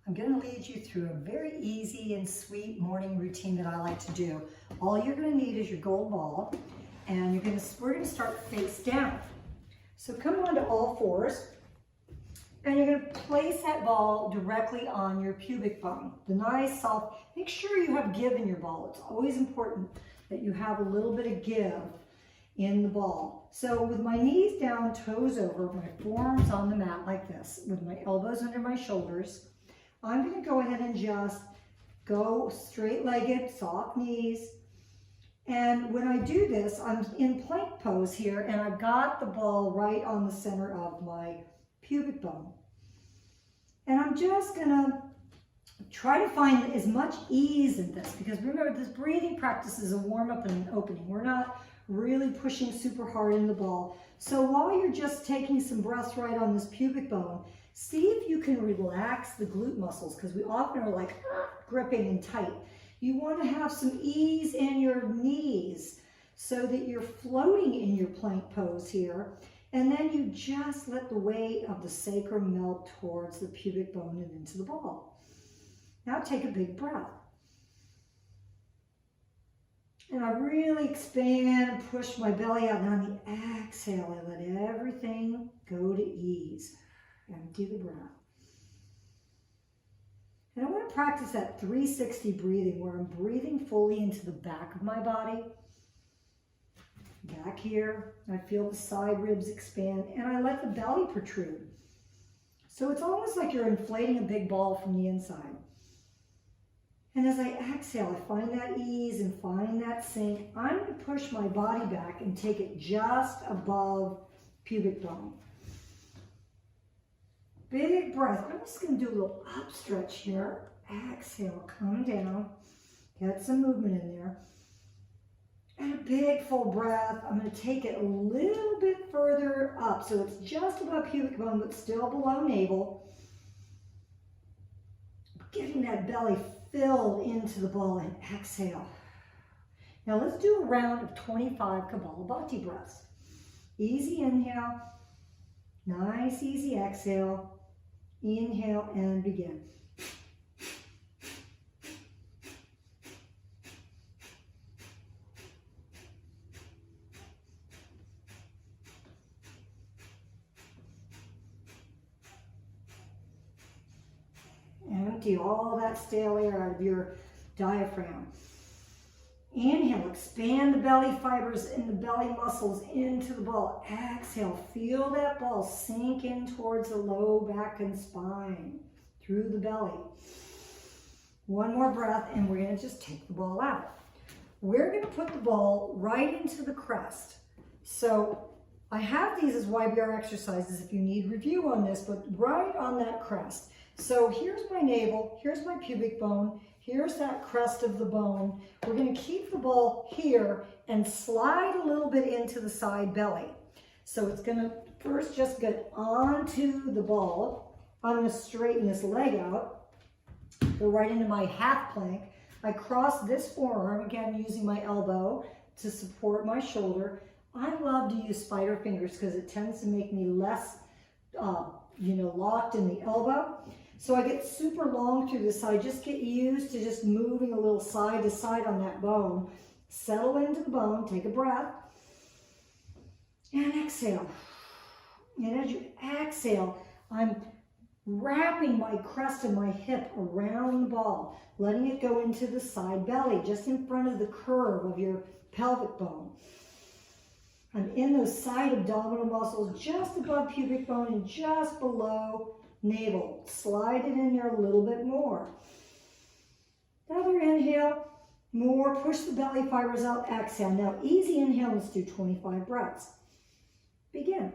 I'm going to lead you through a very easy and sweet morning routine that I like to do. All you're going to need is your gold ball, and we're going to start face down. So come onto all fours, and you're going to place that ball directly on your pubic bone. The nice soft, make sure you have give in your ball. It's always important that you have a little bit of give in the ball. So with my knees down, toes over, my forearms on the mat like this, with my elbows under my shoulders, I'm going to go ahead and just go straight-legged, soft knees. And when I do this, I'm in plank pose here, and I've got the ball right on the center of my pubic bone. And I'm just going to try to find as much ease in this, because remember, this breathing practice is a warm-up and an opening. We're not really pushing super hard in the ball. So while you're just taking some breaths right on this pubic bone, see if you can relax the glute muscles, because we often are like gripping and tight. You want to have some ease in your knees so that you're floating in your plank pose here. And then you just let the weight of the sacrum melt towards the pubic bone and into the ball. Now take a big breath. And I really expand and push my belly out. And on the exhale, I let everything go to ease. Empty the breath. And I want to practice that 360 breathing, where I'm breathing fully into the back of my body. Back here, I feel the side ribs expand, and I let the belly protrude. So it's almost like you're inflating a big ball from the inside. And as I exhale, I find that ease and find that sink. I'm going to push my body back and take it just above pubic bone. Big breath. I'm just going to do a little up stretch here. Exhale, come down. Get some movement in there. And a big full breath. I'm going to take it a little bit further up. So it's just above pubic bone, but still below navel. Getting that belly filled into the ball, and exhale. Now let's do a round of 25 Kapalabhati breaths. Easy inhale. Nice, easy exhale. Inhale and begin. Empty all that stale air out of your diaphragm. Inhale, expand the belly fibers and the belly muscles into the ball. Exhale, feel that ball sink in towards the low back and spine through the belly. One more breath, and we're going to just take the ball out. We're going to put the ball right into the crest. So I have these as YBR exercises if you need review on this, but right on that crest. So here's my navel, here's my pubic bone, here's that crest of the bone. We're going to keep the ball here and slide a little bit into the side belly. So it's going to first just get onto the ball. I'm going to straighten this leg out, go right into my half plank. I cross this forearm, again using my elbow to support my shoulder. I love to use spider fingers because it tends to make me less locked in the elbow. So I get super long through this, so I just get used to just moving a little side to side on that bone. Settle into the bone, take a breath, and exhale. And as you exhale, I'm wrapping my crest and my hip around the ball, letting it go into the side belly, just in front of the curve of your pelvic bone. I'm in those side abdominal muscles, just above pubic bone and just below navel. Slide it in there a little bit more. Another inhale, more, push the belly fibers out, exhale. Now easy inhale, let's do 25 breaths. Begin.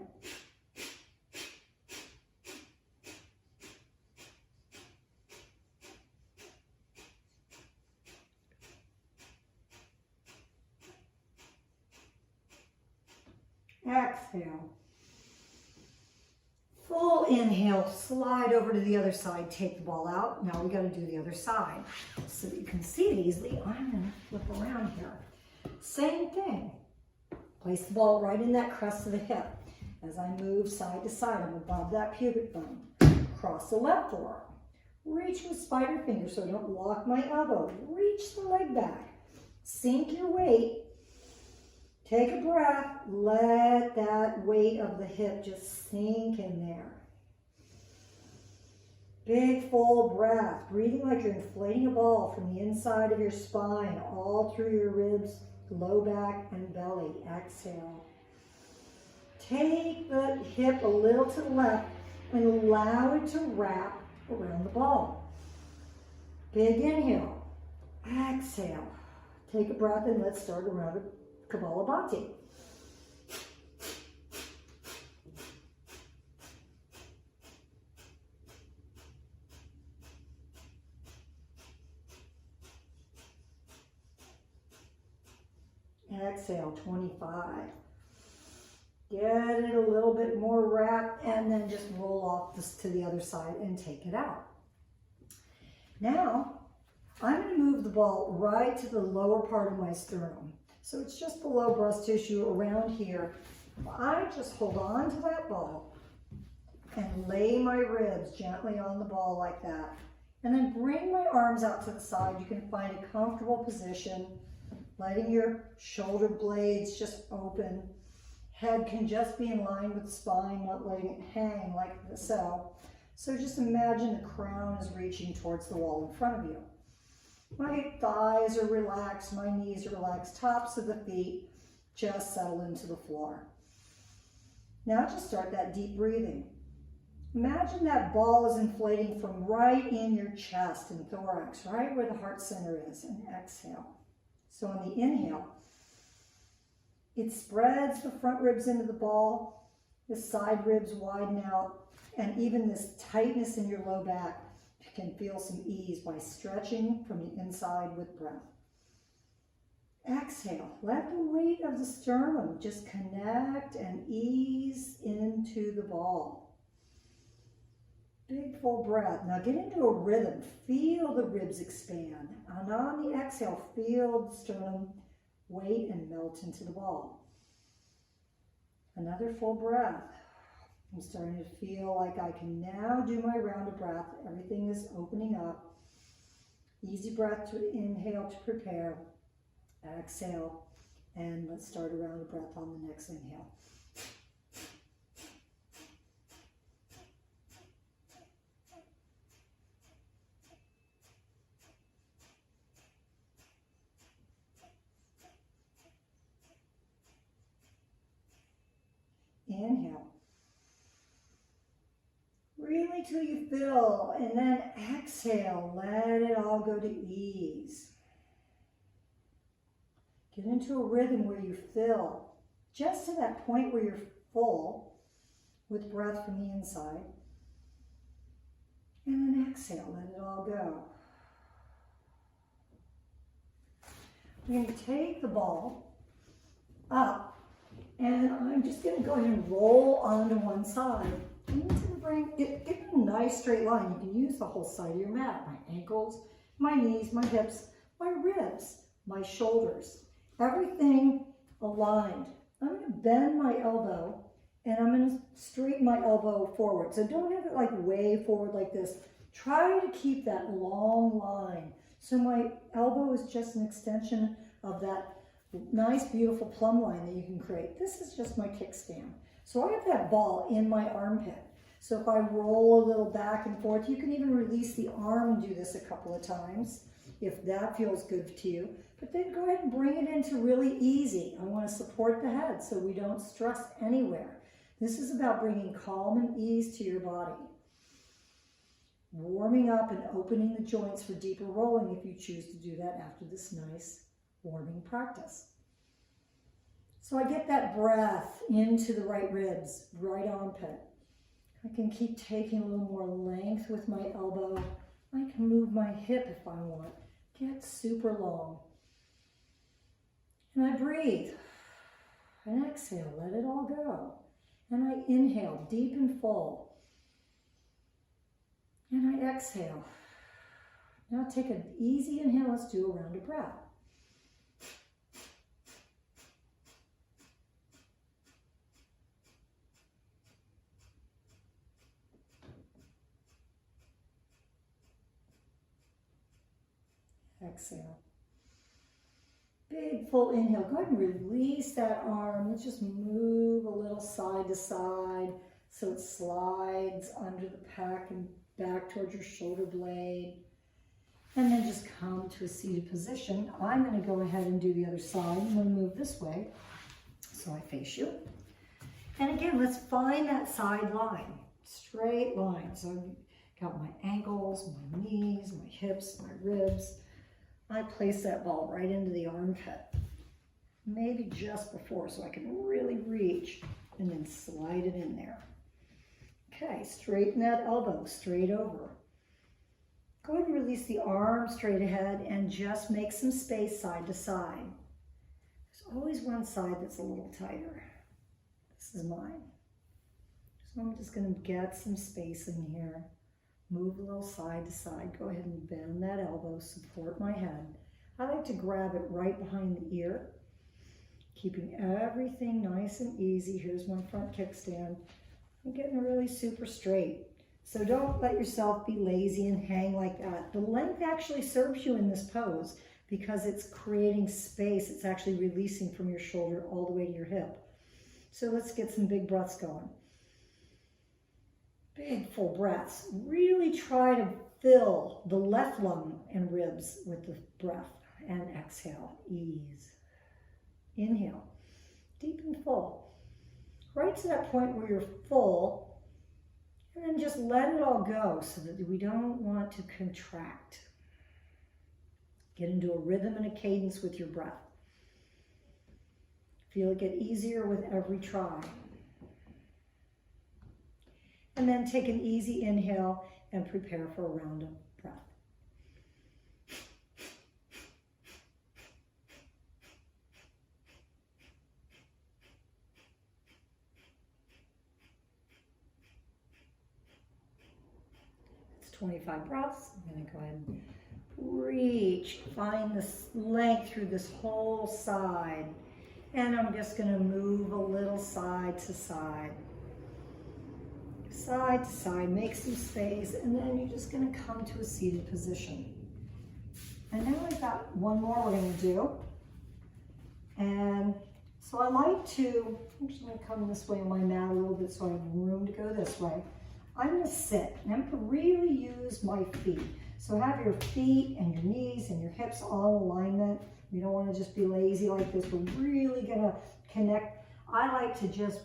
Exhale. Full inhale, slide over to the other side, take the ball out. Now we got to do the other side. So that you can see it easily, I'm going to flip around here. Same thing. Place the ball right in that crest of the hip. As I move side to side, I'm above that pubic bone. Cross the left forearm. Reach with spider fingers so I don't lock my elbow. Reach the leg back. Sink your weight. Take a breath. Let that weight of the hip just sink in there. Big full breath. Breathing like you're inflating a ball from the inside of your spine, all through your ribs, low back, and belly. Exhale. Take the hip a little to the left and allow it to wrap around the ball. Big inhale. Exhale. Take a breath and let's start around a Kapalabhati. Exhale, 25. Get it a little bit more wrapped and then just roll off this to the other side and take it out. Now, I'm going to move the ball right to the lower part of my sternum. So it's just below breast tissue around here. I just hold on to that ball and lay my ribs gently on the ball like that. And then bring my arms out to the side. You can find a comfortable position, letting your shoulder blades just open. Head can just be in line with the spine, not letting it hang like so. So just imagine the crown is reaching towards the wall in front of you. My thighs are relaxed, my knees are relaxed, tops of the feet just settle into the floor. Now just start that deep breathing. Imagine that ball is inflating from right in your chest and thorax, right where the heart center is, and exhale. So on the inhale, it spreads the front ribs into the ball, the side ribs widen out, and even this tightness in your low back, you can feel some ease by stretching from the inside with breath. Exhale, let the weight of the sternum just connect and ease into the ball. Big full breath. Now get into a rhythm. Feel the ribs expand. And on the exhale, feel the sternum weight and melt into the ball. Another full breath. I'm starting to feel like I can now do my round of breath. Everything is opening up. Easy breath to inhale to prepare. Exhale. And let's start a round of breath on the next inhale. Inhale. Really till you fill, and then exhale. Let it all go to ease. Get into a rhythm where you fill, just to that point where you're full with breath from the inside. And then exhale, let it all go. We're going to take the ball up. And I'm just going to go ahead and roll onto one side. Into the brain. Get a nice straight line. You can use the whole side of your mat. My ankles, my knees, my hips, my ribs, my shoulders. Everything aligned. I'm going to bend my elbow and I'm going to straighten my elbow forward. So don't have it like way forward like this. Try to keep that long line. So my elbow is just an extension of that nice, beautiful plumb line that you can create. This is just my kickstand. So I have that ball in my armpit. So if I roll a little back and forth, you can even release the arm and do this a couple of times if that feels good to you. But then go ahead and bring it into really easy. I want to support the head so we don't stress anywhere. This is about bringing calm and ease to your body. Warming up and opening the joints for deeper rolling if you choose to do that after this nice warming practice. So I get that breath into the right ribs, right armpit. I can keep taking a little more length with my elbow. I can move my hip if I want. Get super long. And I breathe. And exhale, let it all go. And I inhale deep and full. And I exhale. Now take an easy inhale. Let's do a round of breath. exhale. Big full inhale. Go ahead and release that arm. Let's just move a little side to side so it slides under the pack and back towards your shoulder blade. And then just come to a seated position. I'm going to go ahead and do the other side. I'm going to move this way so I face you. And again, let's find that side line, straight line. So I've got my ankles, my knees, my hips, my ribs. I place that ball right into the armpit, maybe just before so I can really reach, and then slide it in there. Okay, straighten that elbow straight over. Go ahead and release the arm straight ahead and just make some space side to side. There's always one side that's a little tighter. This is mine. So I'm just going to get some space in here. Move a little side to side. Go ahead and bend that elbow, support my head. I like to grab it right behind the ear, keeping everything nice and easy. Here's my front kickstand. I'm getting really super straight. So don't let yourself be lazy and hang like that. The length actually serves you in this pose because it's creating space. It's actually releasing from your shoulder all the way to your hip. So let's get some big breaths going. Big full breaths. Really try to fill the left lung and ribs with the breath. And exhale, ease. Inhale, deep and full. Right to that point where you're full, and then just let it all go so that we don't want to contract. Get into a rhythm and a cadence with your breath. Feel it get easier with every try. And then take an easy inhale and prepare for a round of breath. It's 25 breaths. I'm going to go ahead and reach, find this length through this whole side. And I'm just going to move a little side to side. Side to side, make some space, and then you're just going to come to a seated position. And now I've got one more we're going to do. And so I like to, I'm just going to come this way on my mat a little bit so I have room to go this way. I'm going to sit, and I'm going to really use my feet. So have your feet and your knees and your hips all in alignment. You don't want to just be lazy like this. We're really going to connect. I like to just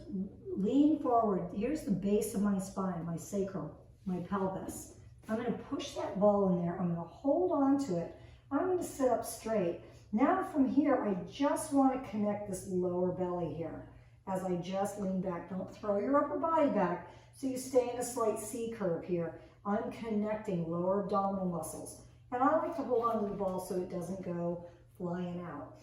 lean forward. Here's the base of my spine, my sacrum, my pelvis. I'm going to push that ball in there. I'm going to hold on to it. I'm going to sit up straight. Now from here, I just want to connect this lower belly here as I just lean back. Don't throw your upper body back. So you stay in a slight C curve here. I'm connecting lower abdominal muscles. And I like to hold on to the ball so it doesn't go flying out.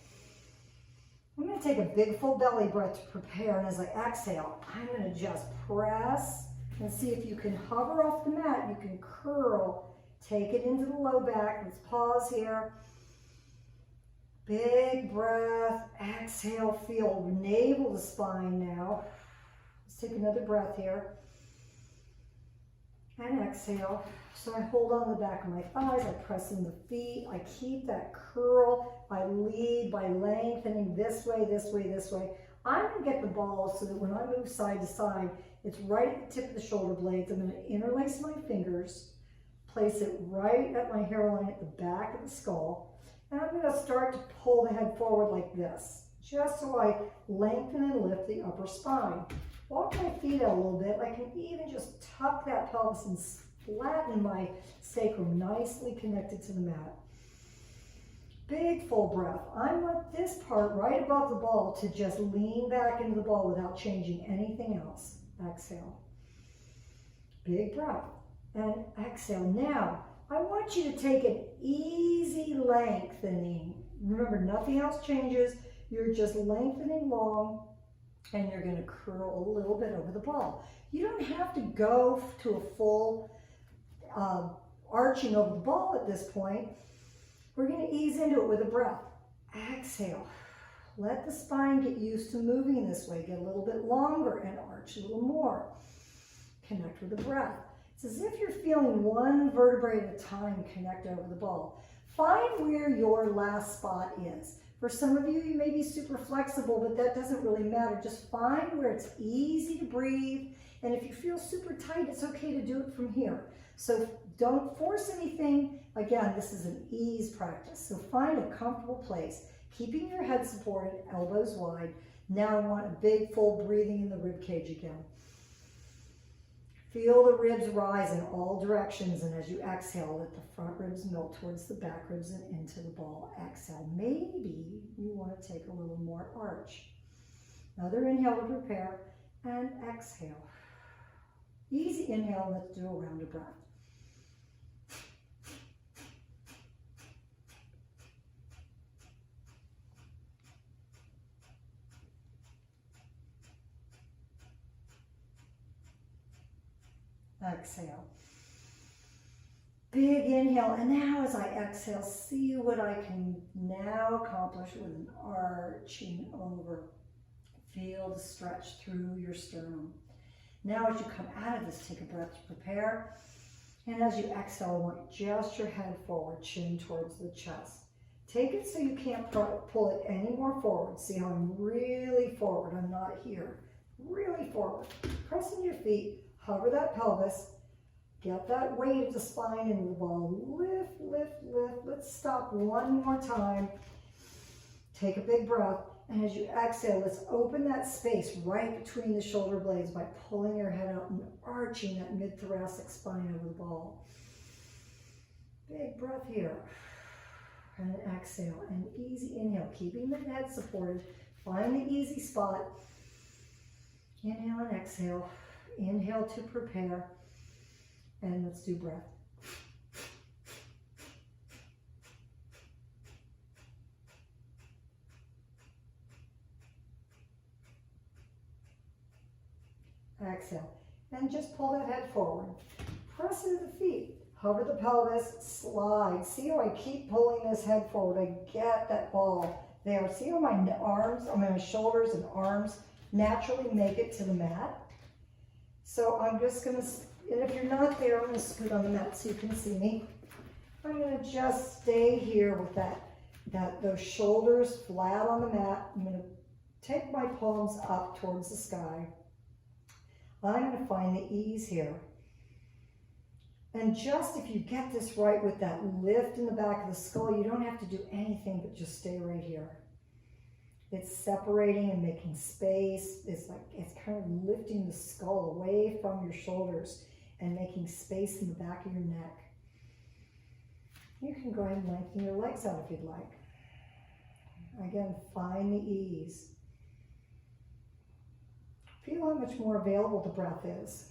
I'm going to take a big full belly breath to prepare, and as I exhale, I'm going to just press and see if you can hover off the mat. You can curl, take it into the low back. Let's pause here. Big breath, exhale, feel navel to spine now. Let's take another breath here. And exhale. So I hold on the back of my thighs, I press in the feet, I keep that curl, I lead by lengthening this way, this way, this way. I'm going to get the ball so that when I move side to side, it's right at the tip of the shoulder blades. I'm going to interlace my fingers, place it right at my hairline at the back of the skull, and I'm going to start to pull the head forward like this, just so I lengthen and lift the upper spine. Walk my feet out a little bit. I can even just tuck that pelvis and flatten my sacrum, nicely connected to the mat. Big full breath. I want this part right above the ball to just lean back into the ball without changing anything else. Exhale. Big breath. And exhale. Now, I want you to take an easy lengthening. Remember, nothing else changes. You're just lengthening long, and you're going to curl a little bit over the ball. You don't have to go to a full arching over the ball at this point. We're going to ease into it with a breath. Exhale. Let the spine get used to moving this way. Get a little bit longer and arch a little more. Connect with the breath. It's as if you're feeling one vertebrae at a time connect over the ball. Find where your last spot is. For some of you, you may be super flexible, but that doesn't really matter. Just find where it's easy to breathe. And if you feel super tight, it's okay to do it from here. So don't force anything. Again, this is an ease practice. So find a comfortable place, keeping your head supported, elbows wide. Now I want a big, full breathing in the rib cage again. Feel the ribs rise in all directions, and as you exhale, let the front ribs melt towards the back ribs and into the ball. Exhale. Maybe you want to take a little more arch. Another inhale to prepare, and exhale. Easy inhale, let's do a round of breath. Exhale. Big inhale, and now as I exhale, see what I can now accomplish with an arching over. Feel the stretch through your sternum. Now as you come out of this, take a breath to prepare. And as you exhale, I want just your head forward, chin towards the chest. Take it so you can't pull it any more forward. See how I'm really forward, I'm not here. Really forward. Press into your feet. Hover that pelvis, get that weight of the spine into the ball. Lift, lift, lift. Let's stop one more time. Take a big breath, and as you exhale, let's open that space right between the shoulder blades by pulling your head out and arching that mid-thoracic spine over the ball. Big breath here, and exhale, and easy inhale, keeping the head supported. Find the easy spot. Inhale and exhale. Inhale to prepare, and let's do breath. Exhale, and just pull that head forward. Press into the feet, hover the pelvis, slide. See how I keep pulling this head forward? I get that ball there. See how my arms, my shoulders and arms naturally make it to the mat? So I'm just going to, and if you're not there, I'm going to scoot on the mat so you can see me. I'm going to just stay here with those shoulders flat on the mat. I'm going to take my palms up towards the sky. I'm going to find the ease here. And just if you get this right with that lift in the back of the skull, you don't have to do anything but just stay right here. It's separating and making space. It's kind of lifting the skull away from your shoulders and making space in the back of your neck. You can go ahead and lengthen your legs out if you'd like. Again, find the ease. Feel how much more available the breath is.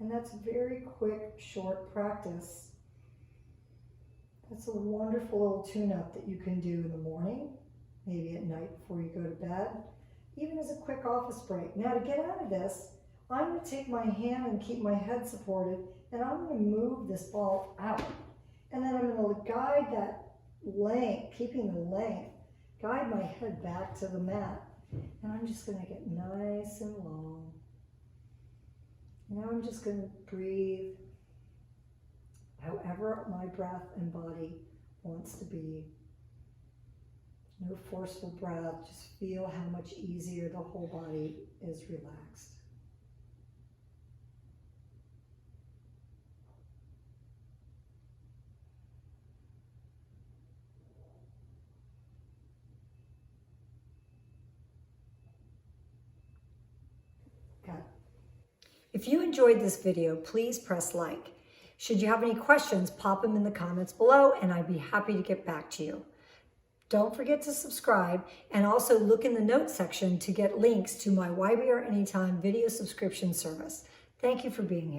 And that's very quick, short practice. That's a wonderful little tune-up that you can do in the morning, maybe at night before you go to bed, even as a quick office break. Now to get out of this, I'm going to take my hand and keep my head supported, and I'm going to move this ball out. And then I'm going to guide that length, keeping the length, guide my head back to the mat. And I'm just going to get nice and long. Now I'm just going to breathe however my breath and body wants to be. No forceful breath, just feel how much easier the whole body is relaxed. Got it. If you enjoyed this video, please press like. Should you have any questions, pop them in the comments below and I'd be happy to get back to you. Don't forget to subscribe and also look in the notes section to get links to my Why We Are Anytime video subscription service. Thank you for being here.